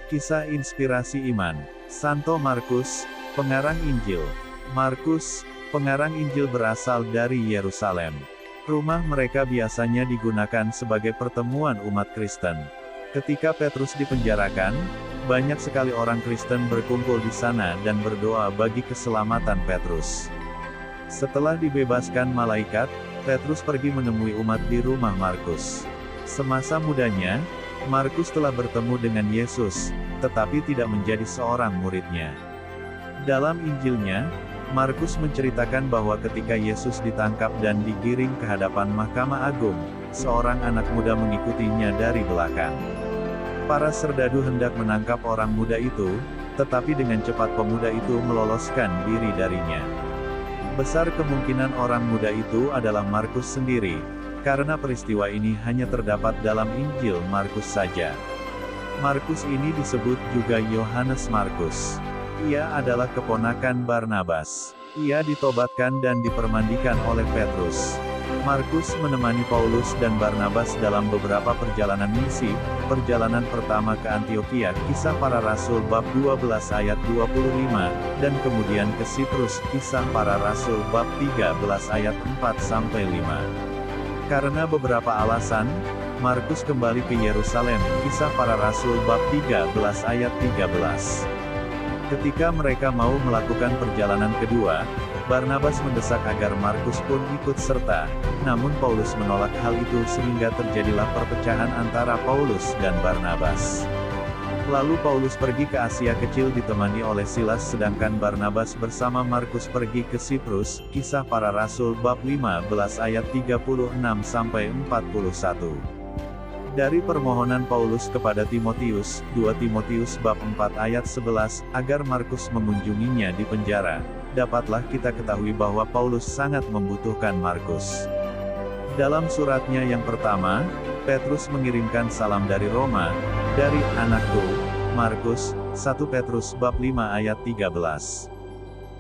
Kisah inspirasi iman. Santo Markus, pengarang Injil. Markus, pengarang Injil berasal dari Yerusalem. Rumah mereka biasanya digunakan sebagai pertemuan umat Kristen. Ketika Petrus dipenjarakan, banyak sekali orang Kristen berkumpul di sana dan berdoa bagi keselamatan Petrus. Setelah dibebaskan malaikat, Petrus pergi menemui umat di rumah Markus. Semasa mudanya, Markus telah bertemu dengan Yesus, tetapi tidak menjadi seorang muridnya. Dalam Injilnya, Markus menceritakan bahwa ketika Yesus ditangkap dan digiring ke hadapan Mahkamah Agung, seorang anak muda mengikutinya dari belakang. Para serdadu hendak menangkap orang muda itu, tetapi dengan cepat pemuda itu meloloskan diri darinya. Besar kemungkinan orang muda itu adalah Markus sendiri, karena peristiwa ini hanya terdapat dalam Injil Markus saja. Markus ini disebut juga Yohanes Markus. Ia adalah keponakan Barnabas. Ia ditobatkan dan dipermandikan oleh Petrus. Markus menemani Paulus dan Barnabas dalam beberapa perjalanan misi. Perjalanan pertama ke Antiokhia, Kisah Para Rasul bab 12 ayat 25, dan kemudian ke Siprus, Kisah Para Rasul bab 13 ayat 4-5. Karena beberapa alasan, Markus kembali ke Yerusalem, Kisah Para Rasul bab 13 ayat 13. Ketika mereka mau melakukan perjalanan kedua, Barnabas mendesak agar Markus pun ikut serta, namun Paulus menolak hal itu sehingga terjadilah perpecahan antara Paulus dan Barnabas. Lalu Paulus pergi ke Asia Kecil ditemani oleh Silas sedangkan Barnabas bersama Markus pergi ke Siprus, Kisah Para Rasul bab 15 ayat 36-41. Dari permohonan Paulus kepada Timotius, 2 Timotius bab 4 ayat 11, agar Markus mengunjunginya di penjara, dapatlah kita ketahui bahwa Paulus sangat membutuhkan Markus. Dalam suratnya yang pertama, Petrus mengirimkan salam dari Roma, dari anakku, Markus, 1 Petrus bab 5 ayat 13.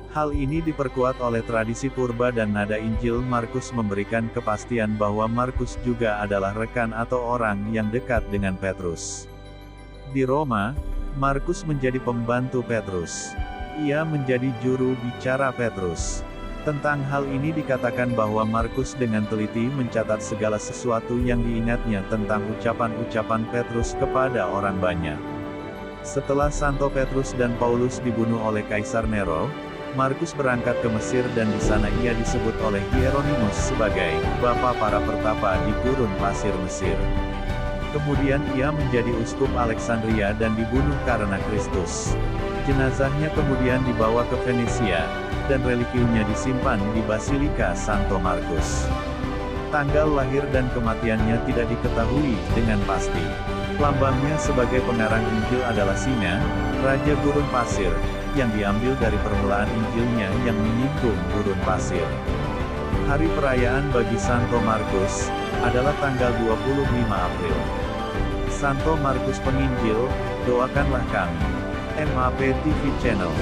Hal ini diperkuat oleh tradisi purba dan nada Injil Markus memberikan kepastian bahwa Markus juga adalah rekan atau orang yang dekat dengan Petrus. Di Roma, Markus menjadi pembantu Petrus. Ia menjadi juru bicara Petrus. Tentang hal ini dikatakan bahwa Markus dengan teliti mencatat segala sesuatu yang diingatnya tentang ucapan-ucapan Petrus kepada orang banyak. Setelah Santo Petrus dan Paulus dibunuh oleh Kaisar Nero, Markus berangkat ke Mesir dan di sana ia disebut oleh Hieronymus sebagai Bapa para Pertapa di gurun pasir Mesir. Kemudian ia menjadi uskup Alexandria dan dibunuh karena Kristus. Jenazahnya kemudian dibawa ke Venesia, dan reliquiumnya disimpan di Basilika Santo Markus. Tanggal lahir dan kematiannya tidak diketahui dengan pasti. Lambangnya sebagai pengarang Injil adalah singa, Raja Gurun Pasir, yang diambil dari permulaan Injilnya yang menyinggung gurun pasir. Hari perayaan bagi Santo Markus adalah tanggal 25 April. Santo Markus Penginjil, doakanlah kami. MAP TV Channel.